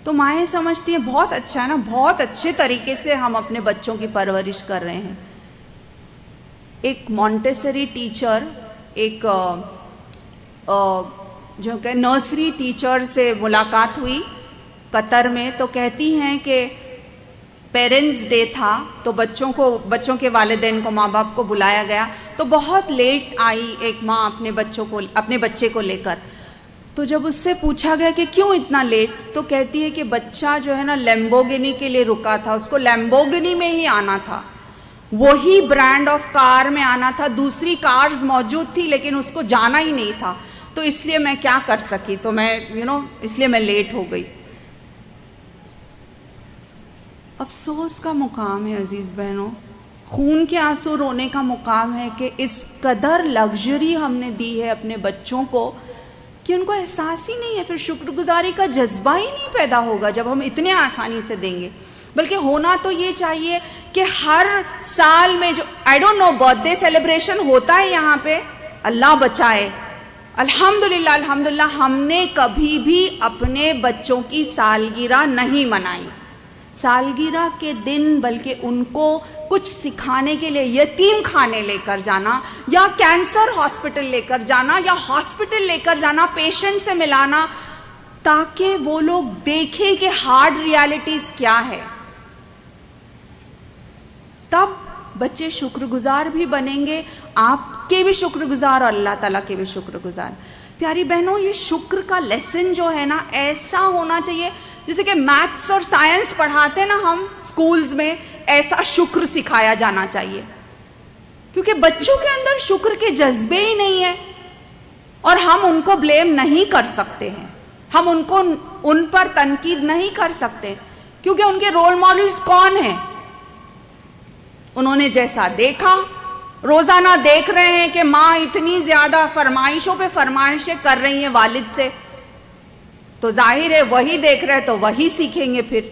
تو مائیں سمجھتی ہیں بہت اچھا ہے نا, بہت اچھے طریقے سے ہم اپنے بچوں کی پرورش کر رہے ہیں. ایک مونٹیسری ٹیچر, ایک جو کہ نرسری ٹیچر سے ملاقات ہوئی قطر میں, تو کہتی ہیں کہ پیرنٹس ڈے تھا تو بچوں کے والدین کو, ماں باپ کو بلایا گیا, تو بہت لیٹ آئی ایک ماں اپنے بچے کو لے کر. تو جب اس سے پوچھا گیا کہ کیوں اتنا لیٹ, تو کہتی ہے کہ بچہ جو ہے نا لیمبورگینی کے لیے رکا تھا, اس کو لیمبورگینی میں ہی آنا تھا, وہی برانڈ آف کار میں آنا تھا, دوسری کارز موجود تھی لیکن اس کو جانا ہی نہیں تھا, تو اس لیے میں کیا کر سکی, تو میں اس لیے میں لیٹ ہو گئی. افسوس کا مقام ہے عزیز بہنوں, خون کے آنسو رونے کا مقام ہے کہ اس قدر لگژری ہم نے دی ہے اپنے بچوں کو کہ ان کو احساس ہی نہیں ہے, پھر شکر گزاری کا جذبہ ہی نہیں پیدا ہوگا جب ہم اتنے آسانی سے دیں گے. بلکہ ہونا تو یہ چاہیے کہ ہر سال میں جو I don't know birthday celebration ہوتا ہے یہاں پہ, اللہ بچائے, الحمدللہ ہم نے کبھی بھی اپنے بچوں کی سالگرہ نہیں منائی. سالگرہ کے دن بلکہ ان کو کچھ سکھانے کے لیے یتیم خانے لے کر جانا, یا کینسر ہاسپٹل لے کر جانا, یا ہاسپٹل لے کر جانا, پیشنٹ سے ملانا, تاکہ وہ لوگ دیکھیں کہ ہارڈ ریالٹیز کیا ہے. تب بچے شکر گزار بھی بنیں گے, آپ کے بھی شکر گزار اور اللہ تعالیٰ کے بھی شکر گزار. پیاری بہنوں, یہ شکر کا لیسن جو ہے نا ایسا ہونا چاہیے جیسے کہ میتھس اور سائنس پڑھاتے ہیں نا ہم اسکولز میں, ایسا شکر سکھایا جانا چاہیے, کیونکہ بچوں کے اندر شکر کے جذبے ہی نہیں ہیں, اور ہم ان کو بلیم نہیں کر سکتے ہیں, ہم ان پر تنقید نہیں کر سکتے, کیونکہ ان کے رول ماڈلز کون ہیں, انہوں نے جیسا دیکھا, روزانہ دیکھ رہے ہیں کہ ماں اتنی زیادہ فرمائشوں پہ فرمائشیں کر رہی ہیں والد سے, تو ظاہر ہے وہی دیکھ رہے تو وہی سیکھیں گے. پھر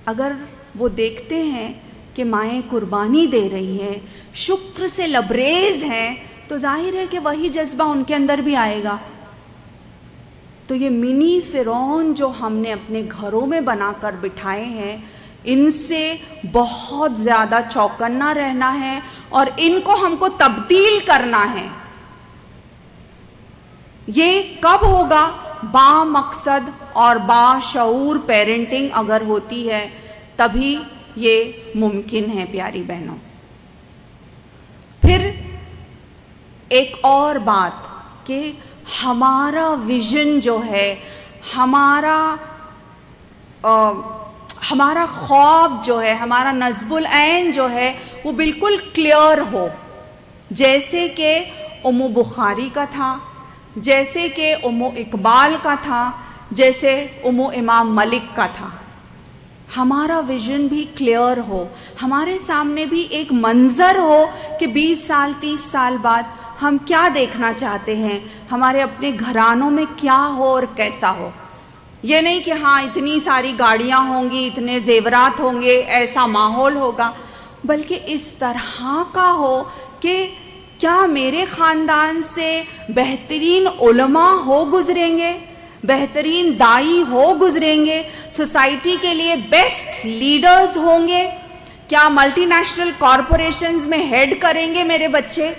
اگر وہ دیکھتے ہیں کہ مائیں قربانی دے رہی ہیں, شکر سے لبریز ہیں, تو ظاہر ہے کہ وہی جذبہ ان کے اندر بھی آئے گا. تو یہ منی فرعون جو ہم نے اپنے گھروں میں بنا کر بٹھائے ہیں, ان سے بہت زیادہ چوکنا رہنا ہے, اور ان کو ہم کو تبدیل کرنا ہے. یہ کب ہوگا؟ با مقصد اور با شعور پیرنٹنگ اگر ہوتی ہے تبھی یہ ممکن ہے پیاری بہنوں. پھر ایک اور بات کہ ہمارا ویژن جو ہے, ہمارا خواب جو ہے, ہمارا نصب العین جو ہے, وہ بالکل کلیئر ہو, جیسے کہ ام بخاری کا تھا, جیسے کہ ام اقبال کا تھا, جیسے امام ملک کا تھا. ہمارا ویژن بھی کلیئر ہو, ہمارے سامنے بھی ایک منظر ہو کہ 20 سال 30 سال بعد ہم کیا دیکھنا چاہتے ہیں, ہمارے اپنے گھرانوں میں کیا ہو اور کیسا ہو. یہ نہیں کہ ہاں اتنی ساری گاڑیاں ہوں گی, اتنے زیورات ہوں گے, ایسا ماحول ہوگا, بلکہ اس طرح کا ہو کہ کیا میرے خاندان سے بہترین علماء ہو گزریں گے, بہترین دائی ہو گزریں گے, سوسائٹی کے لیے بیسٹ لیڈرز ہوں گے, کیا ملٹی نیشنل کارپوریشنز میں ہیڈ کریں گے میرے بچے,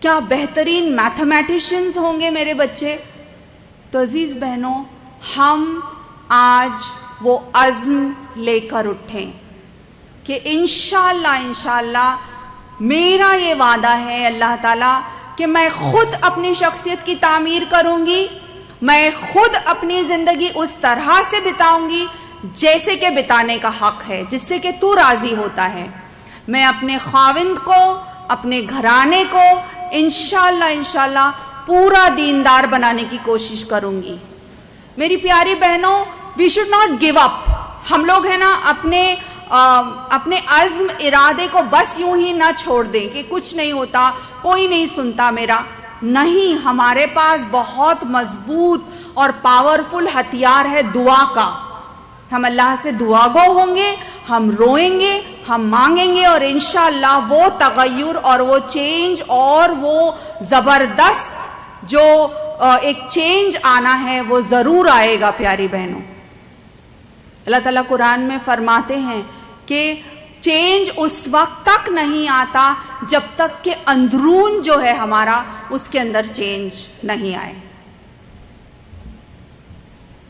کیا بہترین میتھمیٹیشنز ہوں گے میرے بچے. تو عزیز بہنوں, ہم آج وہ عزم لے کر اٹھیں کہ انشاءاللہ میرا یہ وعدہ ہے اللہ تعالیٰ کہ میں خود اپنی شخصیت کی تعمیر کروں گی, میں خود اپنی زندگی اس طرح سے بتاؤں گی جیسے کہ بتانے کا حق ہے, جس سے کہ تو راضی ہوتا ہے. میں اپنے خاوند کو, اپنے گھرانے کو انشاءاللہ پورا دیندار بنانے کی کوشش کروں گی. میری پیاری بہنوں, we should not give up. ہم لوگ ہیں نا اپنے عزم ارادے کو بس یوں ہی نہ چھوڑ دیں کہ کچھ نہیں ہوتا, کوئی نہیں سنتا میرا. نہیں, ہمارے پاس بہت مضبوط اور پاورفل ہتھیار ہے دعا کا. ہم اللہ سے دعا گو ہوں گے, ہم روئیں گے, ہم مانگیں گے, اور انشاءاللہ وہ تغیر اور وہ چینج اور وہ زبردست جو ایک چینج آنا ہے وہ ضرور آئے گا پیاری بہنوں. اللہ تعالیٰ قرآن میں فرماتے ہیں کہ چینج اس وقت تک نہیں آتا جب تک کہ اندرون جو ہے ہمارا اس کے اندر چینج نہیں آئے.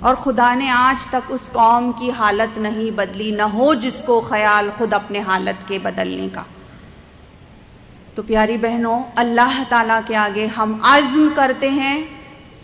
اور خدا نے آج تک اس قوم کی حالت نہیں بدلی، نہ ہو جس کو خیال خود اپنے حالت کے بدلنے کا. تو پیاری بہنوں، اللہ تعالیٰ کے آگے ہم عزم کرتے ہیں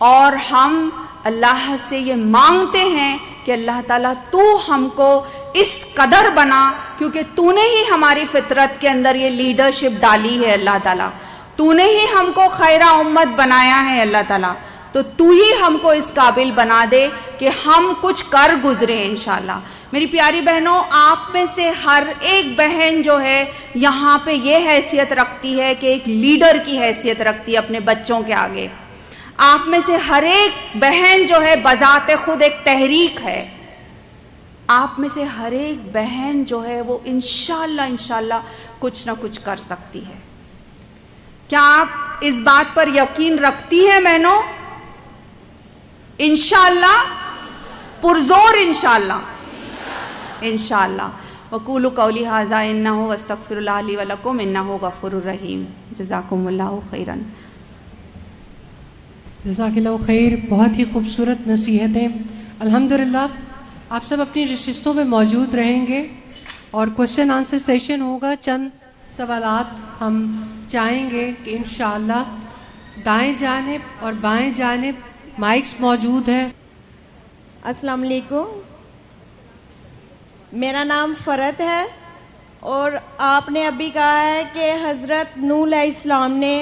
اور ہم اللہ سے یہ مانگتے ہیں کہ اللہ تعالیٰ تو ہم کو اس قدر بنا، کیونکہ تو نے ہی ہماری فطرت کے اندر یہ لیڈرشپ ڈالی ہے. اللہ تعالیٰ تو نے ہی ہم کو خیرہ امت بنایا ہے. اللہ تعالیٰ تو ہی ہم کو اس قابل بنا دے کہ ہم کچھ کر گزریں انشاءاللہ. میری پیاری بہنوں، آپ میں سے ہر ایک بہن جو ہے یہاں پہ یہ حیثیت رکھتی ہے کہ ایک لیڈر کی حیثیت رکھتی ہے اپنے بچوں کے آگے. آپ میں سے ہر ایک بہن جو ہے بذات خود ایک تحریک ہے. آپ میں سے ہر ایک بہن جو ہے وہ انشاءاللہ کچھ نہ کچھ کر سکتی ہے. کیا آپ اس بات پر یقین رکھتی ہیں بہنوں؟ انشاءاللہ، پرزور انشاءاللہ. انشاءاللہ. وقولوا قولی ھذا انہ واستغفر اللہ لی ولکم انہ غفور الرحیم. جزاکم اللہ خیرا. جزاک اللہ خیر. بہت ہی خوبصورت نصیحتیں. الحمدللہ آپ سب اپنی نشستوں میں موجود رہیں گے اور کوشچن آنسر سیشن ہوگا. چند سوالات ہم چاہیں گے کہ انشاءاللہ دائیں جانب اور بائیں جانب مائکس موجود ہے. السلام علیکم. میرا نام فرت ہے اور آپ نے ابھی کہا ہے کہ حضرت نوح علیہ السلام نے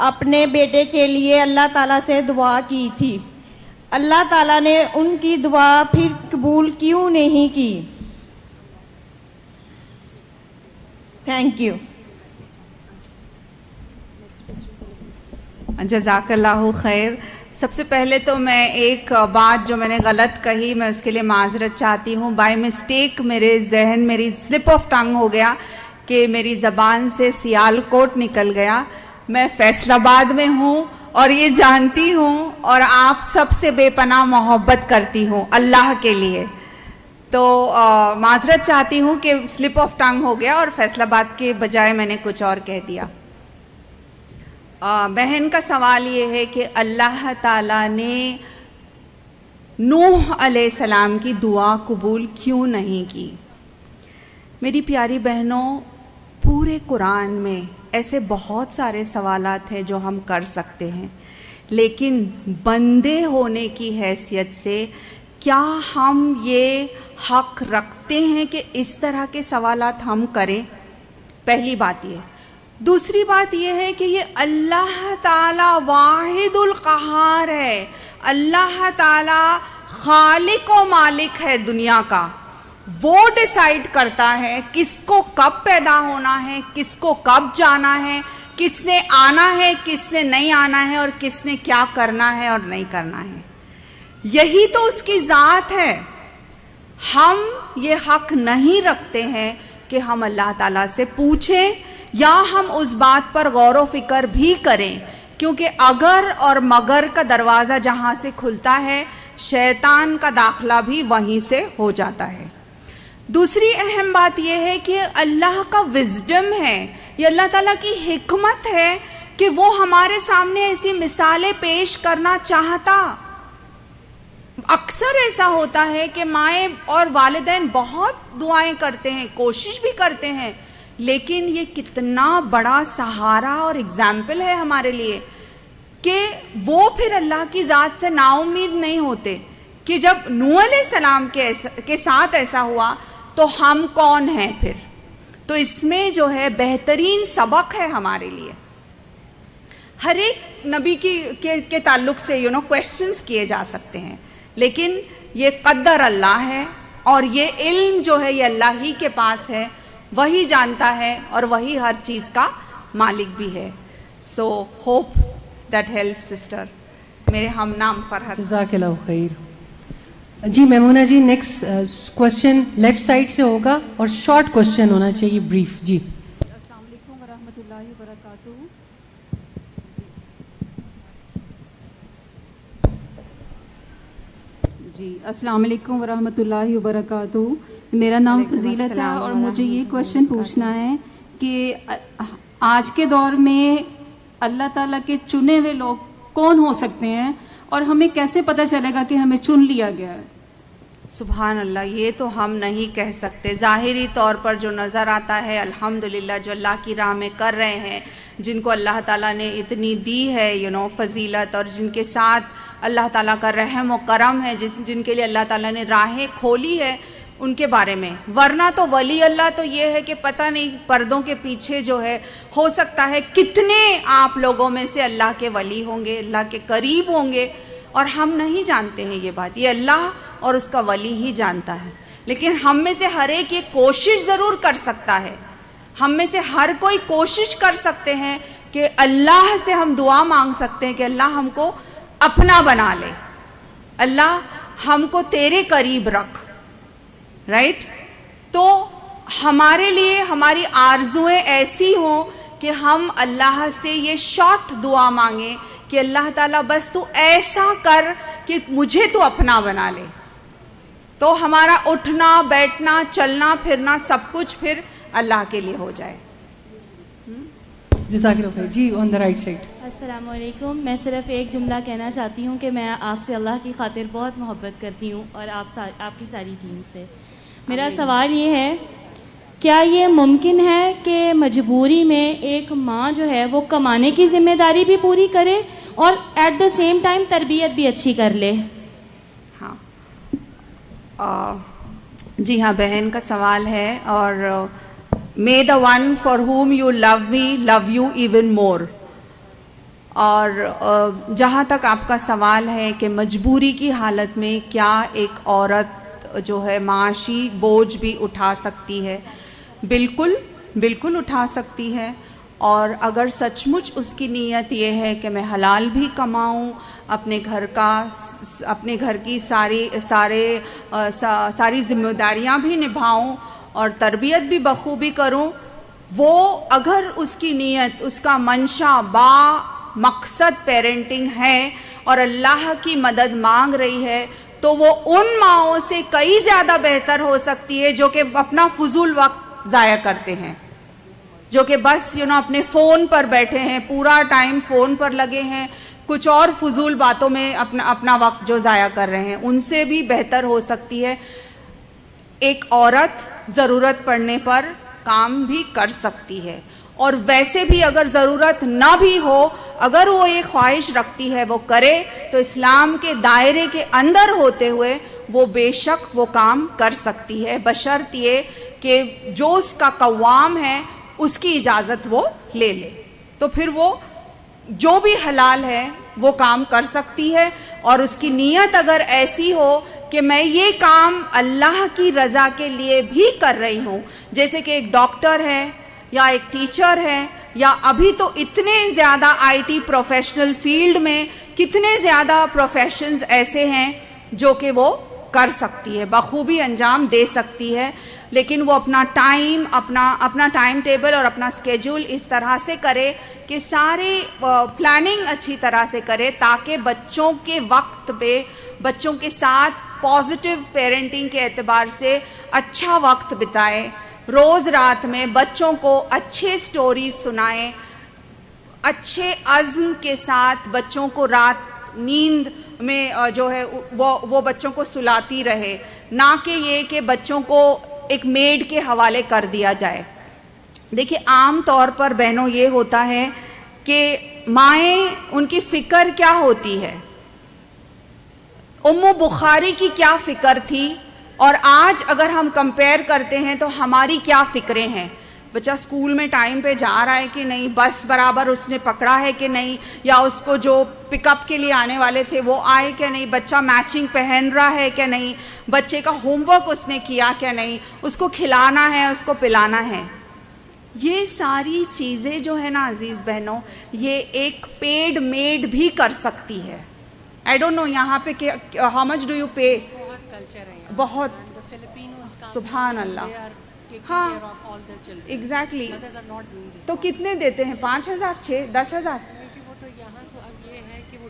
اپنے بیٹے کے لیے اللہ تعالیٰ سے دعا کی تھی. اللہ تعالیٰ نے ان کی دعا پھر قبول کیوں نہیں کی؟ Thank you. جزاک اللہ خیر. سب سے پہلے تو میں ایک بات جو میں نے غلط کہی میں اس کے لیے معذرت چاہتی ہوں. بائی مسٹیک میرے ذہن میری سلپ آف ٹنگ ہو گیا کہ میری زبان سے سیالکوٹ نکل گیا. میں فیصل آباد میں ہوں اور یہ جانتی ہوں اور آپ سب سے بے پناہ محبت کرتی ہوں اللہ کے لیے. تو معذرت چاہتی ہوں کہ سلپ آف ٹنگ ہو گیا اور فیصل آباد کے بجائے میں نے کچھ اور کہہ دیا. بہن کا سوال یہ ہے کہ اللہ تعالیٰ نے نوح علیہ السلام کی دعا قبول کیوں نہیں کی؟ میری پیاری بہنوں، پورے قرآن میں ایسے بہت سارے سوالات ہیں جو ہم کر سکتے ہیں، لیکن بندے ہونے کی حیثیت سے کیا ہم یہ حق رکھتے ہیں کہ اس طرح کے سوالات ہم کریں؟ پہلی بات یہ. دوسری بات یہ ہے کہ یہ اللہ تعالیٰ واحد القہار ہے. اللہ تعالیٰ خالق و مالک ہے دنیا کا. وہ ڈیسائیڈ کرتا ہے کس کو کب پیدا ہونا ہے، کس کو کب جانا ہے، کس نے آنا ہے، کس نے نہیں آنا ہے، اور کس نے کیا کرنا ہے اور نہیں کرنا ہے. یہی تو اس کی ذات ہے. ہم یہ حق نہیں رکھتے ہیں کہ ہم اللہ تعالیٰ سے پوچھیں یا ہم اس بات پر غور و فکر بھی کریں، کیونکہ اگر اور مگر کا دروازہ جہاں سے کھلتا ہے شیطان کا داخلہ بھی وہیں سے ہو جاتا ہے. دوسری اہم بات یہ ہے کہ اللہ کا وزڈم ہے، یہ اللہ تعالیٰ کی حکمت ہے کہ وہ ہمارے سامنے ایسی مثالیں پیش کرنا چاہتا. اکثر ایسا ہوتا ہے کہ مائیں اور والدین بہت دعائیں کرتے ہیں، کوشش بھی کرتے ہیں، لیکن یہ کتنا بڑا سہارا اور اگزامپل ہے ہمارے لیے کہ وہ پھر اللہ کی ذات سے نا امید نہیں ہوتے کہ جب نوح علیہ السلام کے ساتھ ایسا ہوا تو ہم کون ہیں پھر. تو اس میں جو ہے بہترین سبق ہے ہمارے لیے. ہر ایک نبی کے تعلق سے کویسچنز کیے جا سکتے ہیں، لیکن یہ قدر اللہ ہے اور یہ علم جو ہے یہ اللہ ہی کے پاس ہے، وہی جانتا ہے اور وہی ہر چیز کا مالک بھی ہے. So hope that help sister. میرے ہم نام فرحت. جزاک اللہ خیر. جی میمونہ جی، نیکسٹ کوشچن لیفٹ سائڈ سے ہوگا اور شارٹ کوشچن ہونا چاہیے، بریف. جی السلام علیکم ورحمۃ اللہ وبرکاتہ. جی السلام علیکم ورحمۃ اللہ وبرکاتہ. میرا نام فضیلت ہے اور مجھے یہ کویشچن پوچھنا ہے کہ آج کے دور میں اللہ تعالیٰ کے چنے ہوئے لوگ کون ہو سکتے ہیں اور ہمیں کیسے پتہ چلے گا کہ ہمیں چن لیا گیا ہے؟ سبحان اللہ, یہ تو ہم نہیں کہہ سکتے. ظاہری طور پر جو نظر آتا ہے الحمدللہ جو اللہ کی راہ میں کر رہے ہیں, جن کو اللہ تعالیٰ نے اتنی دی ہے فضیلت, اور جن کے ساتھ اللہ تعالیٰ کا رحم و کرم ہے, جن کے لیے اللہ تعالیٰ نے راہیں کھولی ہے, ان کے بارے میں. ورنہ تو ولی اللہ تو یہ ہے کہ پتہ نہیں پردوں کے پیچھے جو ہے ہو سکتا ہے کتنے آپ لوگوں میں سے اللہ کے ولی ہوں گے, اللہ کے قریب ہوں گے, اور ہم نہیں جانتے ہیں یہ بات. یہ اللہ اور اس کا ولی ہی جانتا ہے. لیکن ہم میں سے ہر ایک یہ کوشش ضرور کر سکتا ہے, ہم میں سے ہر کوئی کوشش کر سکتے ہیں کہ اللہ سے ہم دعا مانگ سکتے ہیں کہ اللہ ہم کو اپنا بنا لے, اللہ ہم کو تیرے قریب رکھ. رائٹ, تو ہمارے لیے ہماری آرزویں ایسی ہوں کہ ہم اللہ سے یہ شارٹ دعا مانگیں کہ اللہ تعالیٰ بس تو ایسا کر کہ مجھے تو اپنا بنا لے. تو ہمارا اٹھنا بیٹھنا چلنا پھرنا سب کچھ پھر اللہ کے لیے ہو جائے. جزاک اللہ خیر. جی آن دا رائٹ سائڈ. السلام علیکم. میں صرف ایک جملہ کہنا چاہتی ہوں کہ میں آپ سے اللہ کی خاطر بہت محبت کرتی ہوں اور آپ کی ساری ٹیم سے. میرا سوال یہ ہے, کیا یہ ممکن ہے کہ مجبوری میں ایک ماں جو ہے وہ کمانے کی ذمہ داری بھی پوری کرے اور ایٹ دا سیم ٹائم تربیت بھی اچھی کر لے؟ ہاں جی ہاں, بہن کا سوال ہے. اور may the one for whom you love me love you even more. اور جہاں تک آپ کا سوال ہے کہ مجبوری کی حالت میں کیا ایک عورت جو ہے معاشی بوجھ بھی اٹھا سکتی ہے, بالکل بالکل اٹھا سکتی ہے. اور اگر سچ مچ اس کی نیت یہ ہے کہ میں حلال بھی کماؤں, اپنے گھر کی ساری ذمہ داریاں بھی نبھاؤں اور تربیت بھی بخوبی کروں, وہ اگر اس کی نیت, اس کا منشا با مقصد پیرنٹنگ ہے اور اللہ کی مدد مانگ رہی ہے, تو وہ ان ماؤں سے کئی زیادہ بہتر ہو سکتی ہے جو کہ اپنا فضول وقت ضائع کرتے ہیں, جو کہ بس اپنے فون پر بیٹھے ہیں, پورا ٹائم فون پر لگے ہیں, کچھ اور فضول باتوں میں اپنا وقت جو ضائع کر رہے ہیں. ان سے بھی بہتر ہو سکتی ہے. ایک عورت ضرورت پڑنے پر کام بھی کر سکتی ہے, اور ویسے بھی اگر ضرورت نہ بھی ہو, اگر وہ یہ خواہش رکھتی ہے وہ کرے, تو اسلام کے دائرے کے اندر ہوتے ہوئے وہ بے شک وہ کام کر سکتی ہے, بشرط یہ کہ جو اس کا قوام ہے اس کی اجازت وہ لے لے. تو پھر وہ جو بھی حلال ہے وہ کام کر سکتی ہے, اور اس کی نیت اگر ایسی ہو کہ میں یہ کام اللہ کی رضا کے لیے بھی کر رہی ہوں, جیسے کہ ایک ڈاکٹر ہے یا ایک ٹیچر ہے, یا ابھی تو اتنے زیادہ آئی ٹی پروفیشنل فیلڈ میں کتنے زیادہ پروفیشنز ایسے ہیں جو کہ وہ کر سکتی ہے, بخوبی انجام دے سکتی ہے. لیکن وہ اپنا ٹائم ٹیبل اور اپنا اسکیجول اس طرح سے کرے کہ سارے پلاننگ اچھی طرح سے کرے, تاکہ بچوں کے وقت پہ بچوں کے ساتھ پازیٹیو پیرنٹنگ کے اعتبار سے اچھا وقت بتائے, روز رات میں بچوں کو اچھے سٹوریز سنائیں, اچھے عزم کے ساتھ بچوں کو رات نیند میں جو ہے وہ بچوں کو سلاتی رہے, نہ کہ یہ کہ بچوں کو ایک میڈ کے حوالے کر دیا جائے. دیکھیں عام طور پر بہنوں یہ ہوتا ہے کہ مائیں ان کی فکر کیا ہوتی ہے, ام بخاری کی کیا فکر تھی, اور آج اگر ہم کمپیئر کرتے ہیں تو ہماری کیا فکریں ہیں. بچہ اسکول میں ٹائم پہ جا رہا ہے کہ نہیں, بس برابر اس نے پکڑا ہے کہ نہیں, یا اس کو جو پک اپ کے لیے آنے والے تھے وہ آئے کہ نہیں, بچہ میچنگ پہن رہا ہے کہ نہیں, بچے کا ہوم ورک اس نے کیا کہ نہیں, اس کو کھلانا ہے, اس کو پلانا ہے. یہ ساری چیزیں جو ہے نا عزیز بہنوں, یہ ایک پیڈ میڈ بھی کر سکتی ہے. آئی ڈونٹ نو یہاں پہ how much do you pay, بہت, سبحان اللہ, ہاں ایگزیکٹلی. تو کتنے دیتے ہیں, 5,000 6 10,000؟ وہ تو یہاں تو اب یہ ہے کہ وہ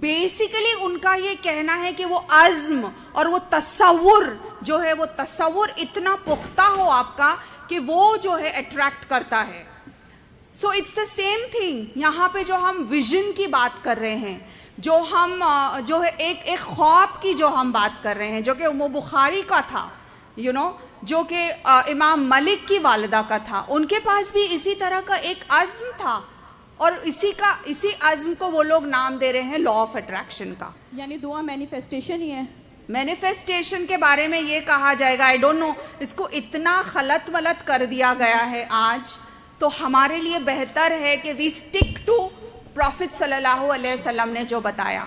بیسیکلی ان کا یہ کہنا ہے کہ وہ عزم اور وہ تصور جو ہے، وہ تصور اتنا پختہ ہو آپ کا کہ وہ جو ہے اٹریکٹ کرتا ہے. So it's the same thing یہاں پہ جو ہم ویژن کی بات کر رہے ہیں، جو ہم جو ہے ایک خواب کی جو ہم بات کر رہے ہیں، جو کہ وہ بخاری کا تھا، جو کہ امام ملک کی والدہ کا تھا، ان کے پاس بھی اسی طرح کا ایک عزم تھا، اور اسی عزم کو وہ لوگ نام دے رہے ہیں لا آف اٹریکشن کا. یعنی دعا مینیفیسٹیشن ہی ہے. مینیفیسٹیشن کے بارے میں یہ کہا جائے گا، آئی ڈونٹ نو، اس کو اتنا خلط ملط کر دیا گیا ہے آج. تو ہمارے لیے بہتر ہے کہ وی اسٹک ٹو پروفٹ صلی اللہ علیہ وسلم نے جو بتایا،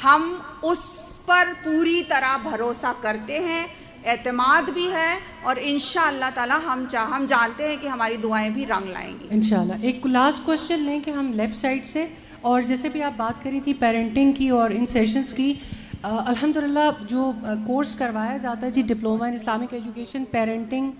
ہم اس پر پوری طرح بھروسہ کرتے ہیں، اعتماد بھی ہے، اور انشاءاللہ تعالی ہم جانتے ہیں کہ ہماری دعائیں بھی رنگ لائیں گی انشاءاللہ. ایک لاسٹ کوشچن لیں کہ ہم لیفٹ سائڈ سے، اور جیسے بھی آپ بات کری تھی پیرنٹنگ کی اور ان سیشنز کی، الحمدللہ جو کورس کروایا جاتا ہے جی diploma in Islamic education, parenting,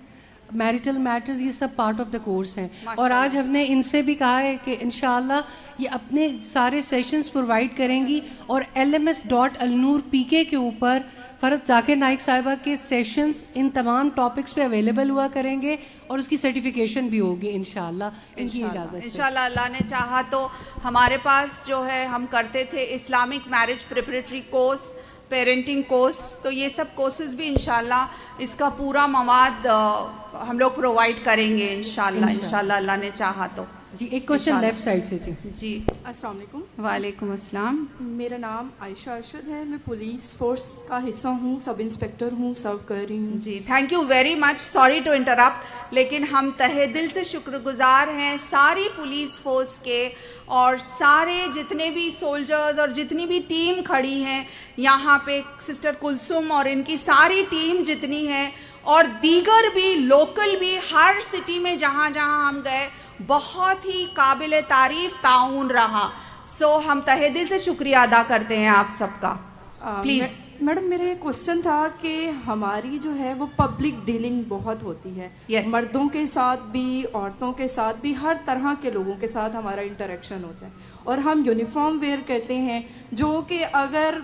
marital matters, یہ سب پارٹ آف دا کورس ہیں. اور آج ہم نے ان سے بھی کہا ہے کہ انشاءاللہ یہ اپنے سارے سیشنز پرووائڈ کریں گی، اور LMS.alnoor.pk کے اوپر فرحت ذاکر نائک صاحبہ کے سیشنز ان تمام ٹاپکس پہ اویلیبل ہوا کریں گے، اور اس کی سرٹیفیکیشن بھی ہوگی انشاءاللہ. ان کی اجازت سے انشاءاللہ اللہ نے چاہا تو ہمارے پاس جو ہے ہم کرتے تھے Islamic marriage preparatory course, parenting course, تو یہ سب کورسز بھی انشاءاللہ اس کا پورا مواد ہم لوگ پرووائڈ کریں گے انشاءاللہ اللہ نے چاہا تو. جی ایک کوشچن لیفٹ سائڈ سے. جی السلام علیکم. وعلیکم السلام. میرا نام عائشہ ارشد ہے، میں پولیس فورس کا حصہ ہوں، سب انسپیکٹر ہوں، سرو کر رہی ہوں. جی thank you very much. Sorry to interrupt, لیکن ہم تہہ دل سے شکر گزار ہیں ساری پولیس فورس کے، اور سارے جتنے بھی سولجرز اور جتنی بھی ٹیم کھڑی ہیں یہاں پہ، سسٹر کلثوم اور ان کی ساری ٹیم جتنی ہے، اور دیگر بھی لوکل بھی، ہر سٹی میں جہاں جہاں ہم گئے بہت ہی قابل تعریف تعاون رہا. سو ہم تہہ دل سے شکریہ ادا کرتے ہیں آپ سب کا. پلیز میڈم، میرا ایک کوشچن تھا کہ ہماری جو ہے وہ پبلک ڈیلنگ بہت ہوتی ہے. مردوں کے ساتھ بھی، عورتوں کے ساتھ بھی، ہر طرح کے لوگوں کے ساتھ ہمارا انٹریکشن ہوتا ہے، اور ہم یونیفارم ویئر کرتے ہیں جو کہ اگر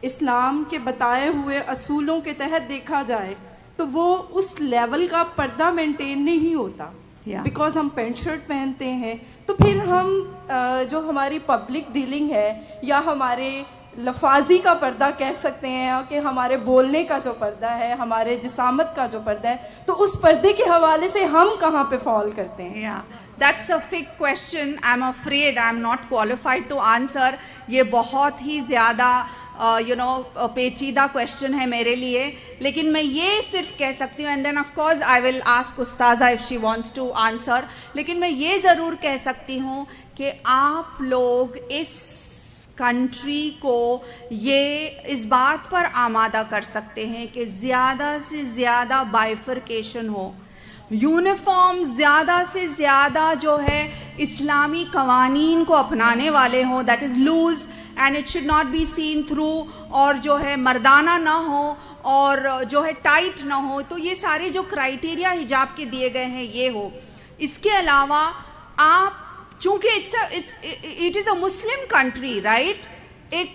اسلام کے بتائے ہوئے اصولوں کے تحت دیکھا جائے تو وہ اس لیول کا پردہ مینٹین نہیں ہوتا، بیکاز ہم پینٹ شرٹ پہنتے ہیں. تو پھر ہم جو ہماری پبلک ڈیلنگ ہے، یا ہمارے لفاظی کا پردہ کہہ سکتے ہیں، کہ ہمارے بولنے کا جو پردہ ہے، ہمارے جسامت کا جو پردہ ہے، تو اس پردے کے حوالے سے ہم کہاں پہ فال کرتے ہیں؟ That's a big question. I'm afraid I'm not qualified to answer. یہ بہت ہی زیادہ پیچیدہ کوشچن ہے میرے لیے، لیکن میں یہ صرف کہہ سکتی ہوں، and then of course I will ask استاذہ if she wants to answer, لیکن میں یہ ضرور کہہ سکتی ہوں کہ آپ لوگ اس کنٹری کو یہ اس بات پر آمادہ کر سکتے ہیں کہ زیادہ سے زیادہ بائیفرکیشن ہو، یونیفارم زیادہ سے زیادہ جو ہے اسلامی قوانین کو اپنانے والے ہوں، that is loose and it should not be seen through, اور جو ہے مردانہ نہ ہو اور جو ہے ٹائٹ نہ ہو. تو یہ سارے جو کرائیٹیریا حجاب کے دیے گئے ہیں یہ ہو. اس کے علاوہ آپ چونکہ it is a Muslim country, right, ایک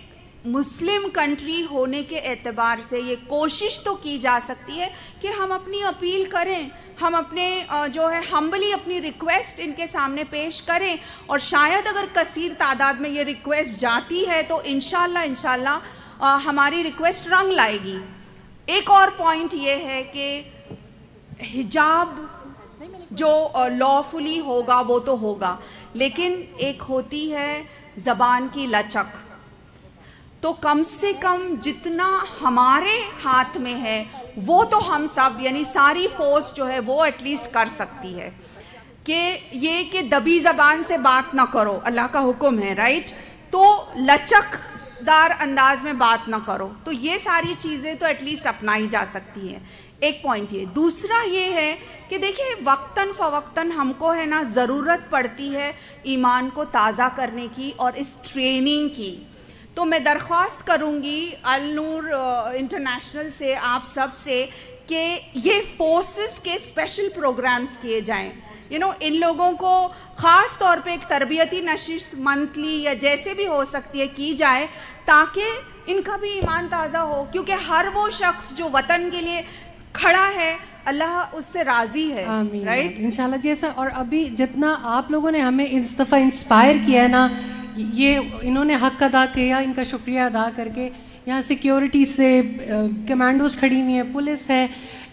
مسلم کنٹری ہونے کے اعتبار سے یہ کوشش تو کی جا سکتی ہے کہ ہم اپنی اپیل کریں، ہم اپنے جو ہے ہمبلی اپنی ریکویسٹ ان کے سامنے پیش کریں، اور شاید اگر کثیر تعداد میں یہ ریکویسٹ جاتی ہے تو انشاءاللہ ہماری ریکویسٹ رنگ لائے گی. ایک اور پوائنٹ یہ ہے کہ حجاب جو لافلی ہوگا وہ تو ہوگا، لیکن ایک ہوتی ہے زبان کی لچک. تو کم سے کم جتنا ہمارے ہاتھ میں ہے وہ تو ہم سب یعنی ساری فورس جو ہے وہ ایٹ لیسٹ کر سکتی ہے کہ یہ کہ دبی زبان سے بات نہ کرو، اللہ کا حکم ہے، رائٹ، تو لچک دار انداز میں بات نہ کرو. تو یہ ساری چیزیں تو ایٹ لیسٹ اپنائی جا سکتی ہیں. ایک پوائنٹ یہ. دوسرا یہ ہے کہ دیکھیں وقتاً فوقتاً ہم کو ہے نا ضرورت پڑتی ہے ایمان کو تازہ کرنے کی اور اس ٹریننگ کی. تو میں درخواست کروں گی النور انٹرنیشنل سے، آپ سب سے، کہ یہ فورسز کے اسپیشل پروگرامز کیے جائیں. ان لوگوں کو خاص طور پہ ایک تربیتی نشست منتھلی یا جیسے بھی ہو سکتی ہے کی جائے تاکہ ان کا بھی ایمان تازہ ہو, کیونکہ ہر وہ شخص جو وطن کے لیے کھڑا ہے اللہ اس سے راضی ہے. رائٹ انشاءاللہ. جیسا اور ابھی جتنا آپ لوگوں نے ہمیں اس دفعہ انسپائر کیا ہے نا, یہ انہوں نے حق ادا کیا, ان کا شکریہ ادا کر کے. یہاں سیکیورٹی سے کمانڈوز کھڑی ہوئی ہیں, پولیس ہے,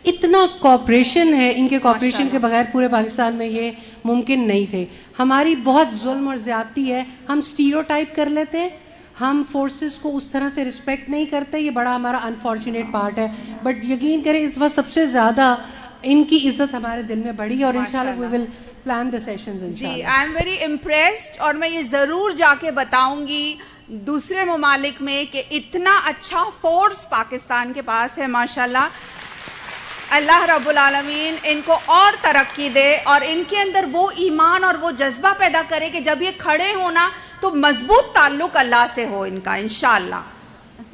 اتنا کوآپریشن ہے, ان کے کوآپریشن کے بغیر پورے پاکستان میں یہ ممکن نہیں تھے. ہماری بہت ظلم اور زیادتی ہے, ہم اسٹیریوٹائپ کر لیتے ہیں, ہم فورسز کو اس طرح سے رسپیکٹ نہیں کرتے, یہ بڑا ہمارا انفارچونیٹ پارٹ ہے. بٹ یقین کریں اس دفعہ سب سے زیادہ ان کی عزت ہمارے دل میں بڑھی, اور انشاءاللہ وی ول پلان دی سیشنز انشاءاللہ. جی آئی ایم ویری امپریسڈ, اور میں یہ ضرور جا کے بتاؤں گی دوسرے ممالک میں کہ اتنا اچھا فورس پاکستان کے پاس ہے ماشاءاللہ. اللہ رب العالمین ان کو اور ترقی دے اور ان کے اندر وہ ایمان اور وہ جذبہ پیدا کرے کہ جب یہ کھڑے ہونا تو مضبوط تعلق اللہ سے ہو ان کا انشاءاللہ.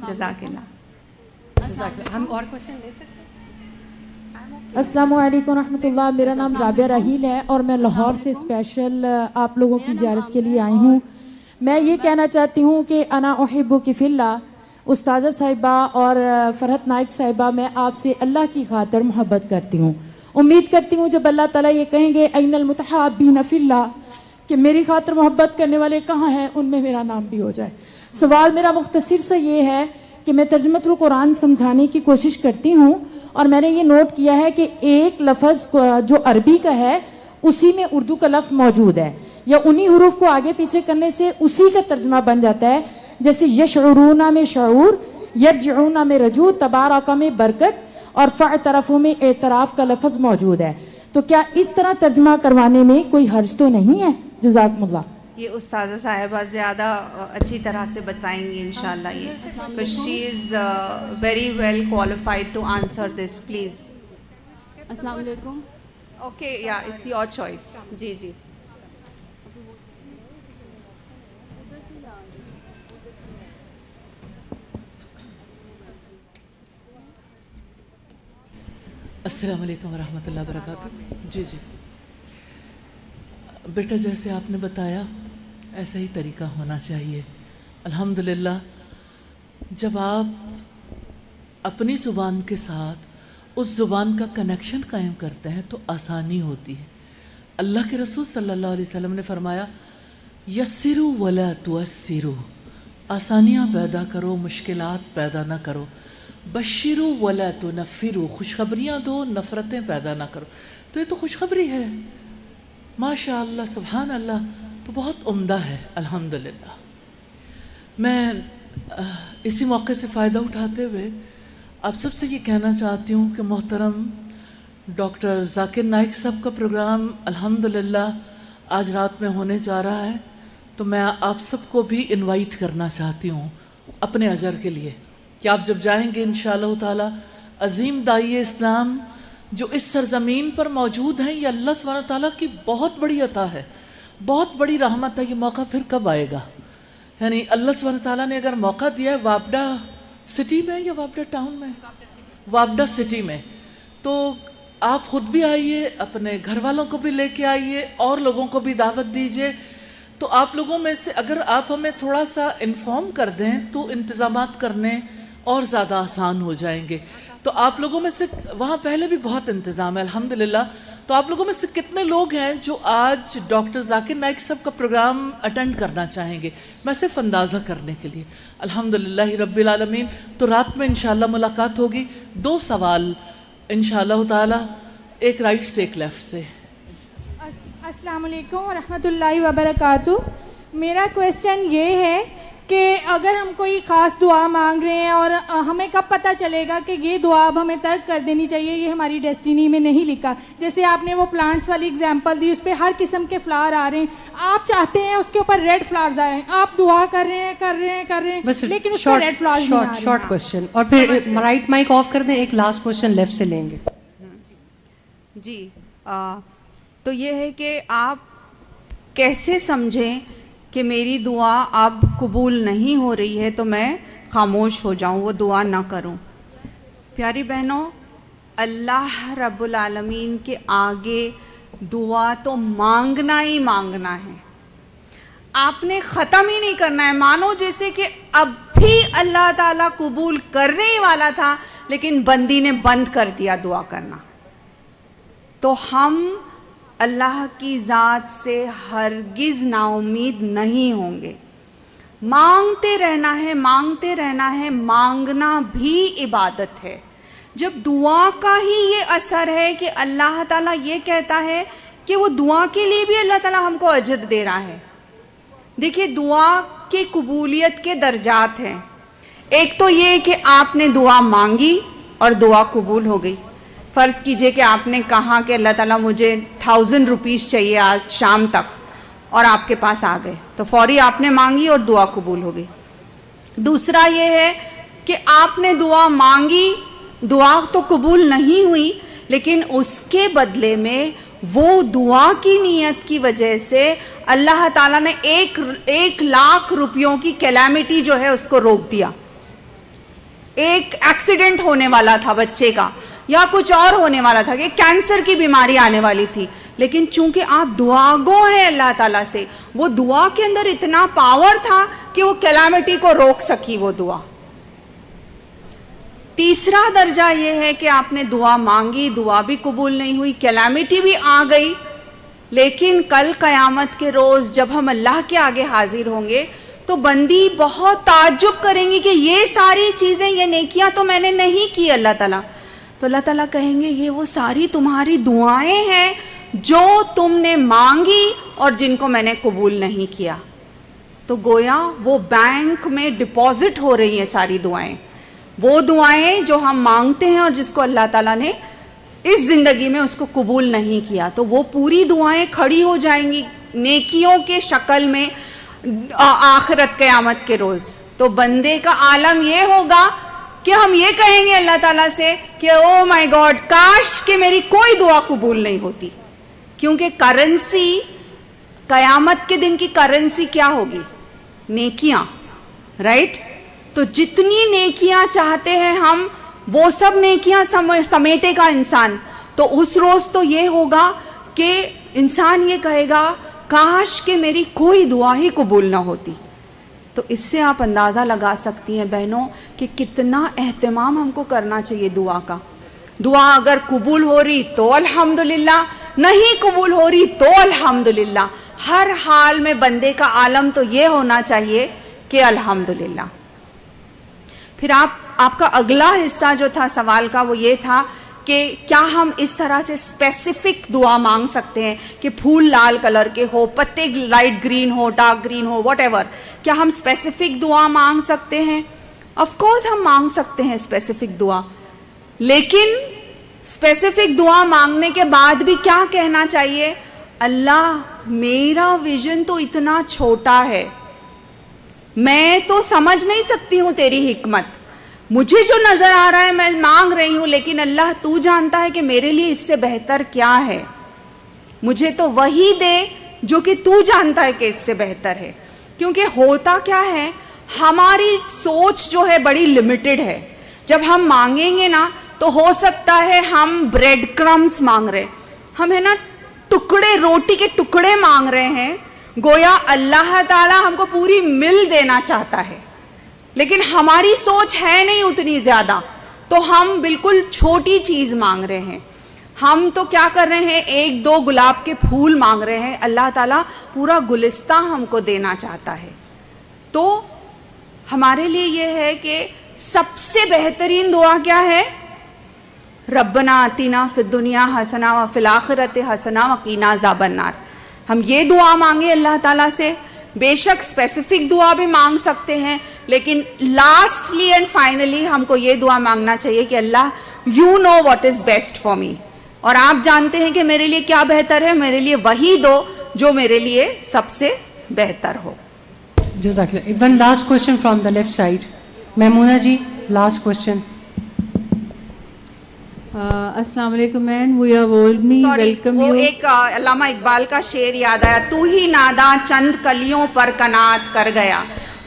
جزاک اللہ. ہم اور کوشچن لے سکتے ہیں؟ السلام علیکم ورحمۃ اللہ. میرا نام رابعہ راحیل ہے اور میں لاہور سے اسپیشل آپ لوگوں کی زیارت کے لیے آئی ہوں. میں یہ کہنا چاہتی ہوں کہ انا احبک فی اللہ. استاذہ صاحبہ اور فرحت نائک صاحبہ, میں آپ سے اللہ کی خاطر محبت کرتی ہوں. امید کرتی ہوں جب اللہ تعالیٰ یہ کہیں گے این المتحابین فی اللہ, کہ میری خاطر محبت کرنے والے کہاں ہیں, ان میں میرا نام بھی ہو جائے. سوال میرا مختصر سے یہ ہے کہ میں ترجمۃ القرآن سمجھانے کی کوشش کرتی ہوں, اور میں نے یہ نوٹ کیا ہے کہ ایک لفظ جو عربی کا ہے اسی میں اردو کا لفظ موجود ہے, یا انہی حروف کو آگے پیچھے کرنے سے اسی کا ترجمہ بن جاتا ہے. جیسے یشعرون میں شعور, یرجعون میں رجوع, تبارک میں برکت, اور فاعترفوا میں اعتراف کا لفظ موجود ہے. تو کیا اس طرح ترجمہ کروانے میں کوئی حرج تو نہیں ہے؟ جزاکم اللہ. یہ استاذہ صاحبہ زیادہ اچھی طرح سے بتائیں گی انشاءاللہ یہ, she is very well qualified to answer this. Please. السلام علیکم. اوکے, یا اٹس یور چوائس. جی جی. السلام علیکم ورحمۃ اللہ وبرکاتہ. جی جی بیٹا, جیسے آپ نے بتایا ایسا ہی طریقہ ہونا چاہیے. الحمدللہ جب آپ اپنی زبان کے ساتھ اس زبان کا کنیکشن قائم کرتے ہیں تو آسانی ہوتی ہے. اللہ کے رسول صلی اللہ علیہ وسلم نے فرمایا یسروا ولا تعسروا, آسانیاں پیدا کرو مشکلات پیدا نہ کرو. بشروا ولا تنفروا, خوشخبریاں دو نفرتیں پیدا نہ کرو. تو یہ تو خوشخبری ہے, ماشاء اللہ سبحان اللہ, تو بہت عمدہ ہے الحمدللہ. میں اسی موقع سے فائدہ اٹھاتے ہوئے آپ سب سے یہ کہنا چاہتی ہوں کہ محترم ڈاکٹر ذاکر نائک صاحب کا پروگرام الحمدللہ آج رات میں ہونے جا رہا ہے, تو میں آپ سب کو بھی انوائٹ کرنا چاہتی ہوں اپنے اجر کے لیے کہ آپ جب جائیں گے انشاءاللہ تعالی عظیم داعی اسلام جو اس سرزمین پر موجود ہیں, یہ اللہ سبحانہ تعالیٰ کی بہت بڑی عطا ہے, بہت بڑی رحمت ہے. یہ موقع پھر کب آئے گا؟ یعنی اللہ سبحانہ تعالیٰ نے اگر موقع دیا ہے وابڈا سٹی میں یا وابڈا ٹاؤن میں, وابڈا سٹی میں, تو آپ خود بھی آئیے, اپنے گھر والوں کو بھی لے کے آئیے, اور لوگوں کو بھی دعوت دیجیے. تو آپ لوگوں میں سے اگر آپ ہمیں تھوڑا سا انفارم کر دیں تو انتظامات کرنے اور زیادہ آسان ہو جائیں گے. تو آپ لوگوں میں سے وہاں پہلے بھی بہت انتظام ہے الحمدللہ. تو آپ لوگوں میں سے کتنے لوگ ہیں جو آج ڈاکٹر ذاکر نائک صاحب کا پروگرام اٹینڈ کرنا چاہیں گے؟ میں صرف اندازہ کرنے کے لیے. الحمدللہ رب العالمین. تو رات میں انشاءاللہ ملاقات ہوگی. 2 سوال انشاءاللہ تعالی, ایک رائٹ سے ایک لیفٹ سے. السلام علیکم ورحمۃ اللہ وبرکاتہ. میرا کویسچن یہ ہے کہ اگر ہم کوئی خاص دعا مانگ رہے ہیں اور ہمیں کب پتہ چلے گا کہ یہ دعا اب ہمیں ترک کر دینی چاہیے, یہ ہماری ڈیسٹینی میں نہیں لکھا. جیسے آپ نے وہ پلانٹس والی اگزامپل دی, اس پہ ہر قسم کے فلاور آ رہے ہیں, آپ چاہتے ہیں اس کے اوپر ریڈ فلاورز آئیں, آپ دعا کر رہے ہیں لیکن اس پہ ریڈ فلاورز نہیں آ رہے. شارٹ کوسچن, اور پھر رائٹ مائک آف کر دیں, ایک لاسٹ کوسچن لیفٹ سے لیں گے. جی تو یہ ہے کہ آپ کیسے سمجھیں کہ میری دعا اب قبول نہیں ہو رہی ہے تو میں خاموش ہو جاؤں, وہ دعا نہ کروں. پیاری بہنوں, اللہ رب العالمین کے آگے دعا تو مانگنا ہی مانگنا ہے, آپ نے ختم ہی نہیں کرنا ہے. مانو جیسے کہ اب بھی اللہ تعالیٰ قبول کرنے ہی والا تھا لیکن بندی نے بند کر دیا دعا کرنا. تو ہم اللہ کی ذات سے ہرگز نا امید نہیں ہوں گے. مانگتے رہنا ہے, مانگتے رہنا ہے. مانگنا بھی عبادت ہے. جب دعا کا ہی یہ اثر ہے کہ اللہ تعالیٰ یہ کہتا ہے کہ وہ دعا کے لیے بھی اللہ تعالیٰ ہم کو اجر دے رہا ہے. دیکھیے دعا کی قبولیت کے درجات ہیں. ایک تو یہ کہ آپ نے دعا مانگی اور دعا قبول ہو گئی. فرض کیجئے کہ آپ نے کہا کہ اللہ تعالیٰ مجھے 1000 روپیز چاہیے آج شام تک, اور آپ کے پاس آ گئے, تو فوری آپ نے مانگی اور دعا قبول ہو گئی. دوسرا یہ ہے کہ آپ نے دعا مانگی, دعا تو قبول نہیں ہوئی, لیکن اس کے بدلے میں وہ دعا کی نیت کی وجہ سے اللہ تعالیٰ نے 1,00,000 روپیوں کی کیلیمٹی جو ہے اس کو روک دیا. ایک ایکسیڈنٹ ہونے والا تھا بچے کا, یا کچھ اور ہونے والا تھا, کہ کینسر کی بیماری آنے والی تھی, لیکن چونکہ آپ دعا گو ہیں اللہ تعالیٰ سے, وہ دعا کے اندر اتنا پاور تھا کہ وہ کیلیمٹی کو روک سکی وہ دعا. تیسرا درجہ یہ ہے کہ آپ نے دعا مانگی, دعا بھی قبول نہیں ہوئی, کیلیمٹی بھی آ گئی, لیکن کل قیامت کے روز جب ہم اللہ کے آگے حاضر ہوں گے تو بندی بہت تعجب کریں گی کہ یہ ساری چیزیں, یہ نیکیاں تو میں نے نہیں کی اللہ تعالیٰ. تو اللہ تعالیٰ کہیں گے یہ وہ ساری تمہاری دعائیں ہیں جو تم نے مانگی اور جن کو میں نے قبول نہیں کیا. تو گویا وہ بینک میں ڈپازٹ ہو رہی ہیں ساری دعائیں, وہ دعائیں جو ہم مانگتے ہیں اور جس کو اللہ تعالیٰ نے اس زندگی میں اس کو قبول نہیں کیا, تو وہ پوری دعائیں کھڑی ہو جائیں گی نیکیوں کے شکل میں آخرت قیامت کے روز. تو بندے کا عالم یہ ہوگا کہ ہم یہ کہیں گے اللہ تعالیٰ سے کہ او مائی گاڈ, کاش کہ میری کوئی دعا قبول نہیں ہوتی. کیونکہ کرنسی, قیامت کے دن کی کرنسی کیا ہوگی؟ نیکیاں, رائٹ؟ تو جتنی نیکیاں چاہتے ہیں ہم, وہ سب نیکیاں سمیٹے گا انسان. تو اس روز تو یہ ہوگا کہ انسان یہ کہے گا کاش کہ میری کوئی دعا ہی قبول نہ ہوتی. تو اس سے آپ اندازہ لگا سکتی ہیں بہنوں کہ کتنا اہتمام ہم کو کرنا چاہیے دعا کا. دعا اگر قبول ہو رہی تو الحمدللہ, نہیں قبول ہو رہی تو الحمدللہ. ہر حال میں بندے کا عالم تو یہ ہونا چاہیے کہ الحمدللہ. پھر آپ کا اگلا حصہ جو تھا سوال کا وہ یہ تھا کہ کیا ہم اس طرح سے اسپیسیفک دعا مانگ سکتے ہیں کہ پھول لال کلر کے ہو, پتے light green who, dark green who, what ever, کیا ہم اسپیسیفک دعا مانگ سکتے ہیں؟ آف کورس ہم مانگ سکتے ہیں اسپیسیفک دعا, لیکن اسپیسیفک دعا مانگنے کے بعد بھی کیا کہنا چاہیے؟ اللہ میرا ویژن تو اتنا چھوٹا ہے, میں تو سمجھ نہیں سکتی ہوں تیری حکمت, مجھے جو نظر آ رہا ہے میں مانگ رہی ہوں, لیکن اللہ تو جانتا ہے کہ میرے لیے اس سے بہتر کیا ہے, مجھے تو وہی دے جو کہ تو جانتا ہے کہ اس سے بہتر ہے. کیونکہ ہوتا کیا ہے, ہماری سوچ جو ہے بڑی لمیٹڈ ہے. جب ہم مانگیں گے نا تو ہو سکتا ہے ہم بریڈ کرمز مانگ رہے, ہم ہے نا ٹکڑے, روٹی کے ٹکڑے مانگ رہے ہیں, گویا اللہ تعالیٰ ہم کو پوری مل دینا چاہتا ہے, لیکن ہماری سوچ ہے نہیں اتنی زیادہ, تو ہم بالکل چھوٹی چیز مانگ رہے ہیں. ہم تو کیا کر رہے ہیں, 1-2 گلاب کے پھول مانگ رہے ہیں, اللہ تعالیٰ پورا گلستہ ہم کو دینا چاہتا ہے. تو ہمارے لیے یہ ہے کہ سب سے بہترین دعا کیا ہے؟ ربنا آتنا فی الدنیا حسنہ وفی الآخرۃ حسنہ وقنا عذاب النار. ہم یہ دعا مانگے اللہ تعالیٰ سے. بے شک اسپیسیفک دعا بھی مانگ سکتے ہیں, لیکن لاسٹلی اینڈ فائنلی ہم کو یہ دعا مانگنا چاہیے کہ اللہ you know what is best for me, اور آپ جانتے ہیں کہ میرے لیے کیا بہتر ہے, میرے لیے وہی دو جو میرے لیے سب سے بہتر ہو. جزاک اللہ. One last question from the left side. Maimuna ji, last question. السلام علیکم man, we have would me welcome you. ایک علامہ اقبال کا شعر یاد آیا, تو ہی نادا چند کلیوں پر کنات کر گیا,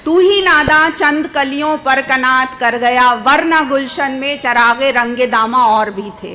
تو ہی نادا چند کلیوں پر کنات کر گیا, ورنہ گلشن میں چراغ رنگ دامہ اور بھی تھے.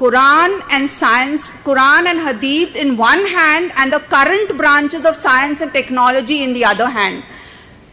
Quran and science, Quran and Hadith in one hand and the current branches of science and technology in the other hand.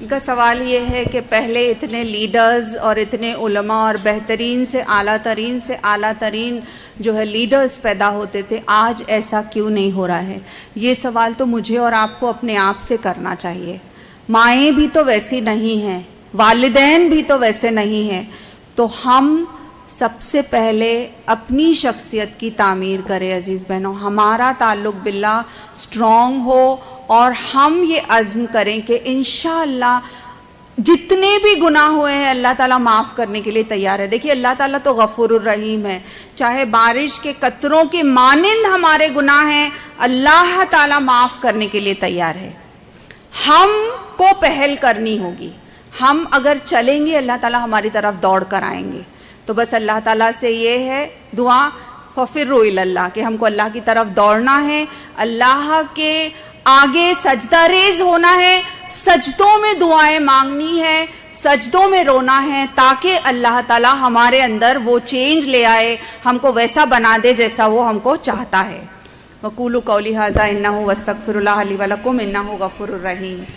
ان کا سوال یہ ہے کہ پہلے اتنے لیڈرز اور اتنے علماء اور بہترین سے اعلیٰ ترین جو ہے لیڈرز پیدا ہوتے تھے، آج ایسا کیوں نہیں ہو رہا ہے؟ یہ سوال تو مجھے اور آپ کو اپنے آپ سے کرنا چاہیے. مائیں بھی تو ویسی نہیں ہیں، والدین بھی تو ویسے نہیں ہیں. تو ہم سب سے پہلے اپنی شخصیت کی تعمیر کریں عزیز بہنوں، ہمارا تعلق باللہ اسٹرانگ ہو اور ہم یہ عزم کریں کہ انشاءاللہ جتنے بھی گناہ ہوئے ہیں اللہ تعالیٰ معاف کرنے کے لیے تیار ہے. دیکھیے اللہ تعالیٰ تو غفور الرحیم ہے، چاہے بارش کے قطروں کے مانند ہمارے گناہ ہیں اللہ تعالیٰ معاف کرنے کے لیے تیار ہے. ہم کو پہل کرنی ہوگی، ہم اگر چلیں گے اللہ تعالیٰ ہماری طرف دوڑ کر آئیں گے. تو بس اللہ تعالیٰ سے یہ ہے دعا ففروا الی اللہ کہ ہم کو اللہ کی طرف دوڑنا ہے، اللہ کے آگے سجدہ ریز ہونا ہے، سجدوں میں دعائیں مانگنی ہے، سجدوں میں رونا ہے، تاکہ اللہ تعالیٰ ہمارے اندر وہ چینج لے آئے، ہم کو ویسا بنا دے جیسا وہ ہم کو چاہتا ہے. وقولوا قولی ھذا انہ واستغفر اللہ لی ولکم انہ غفور الرحیم.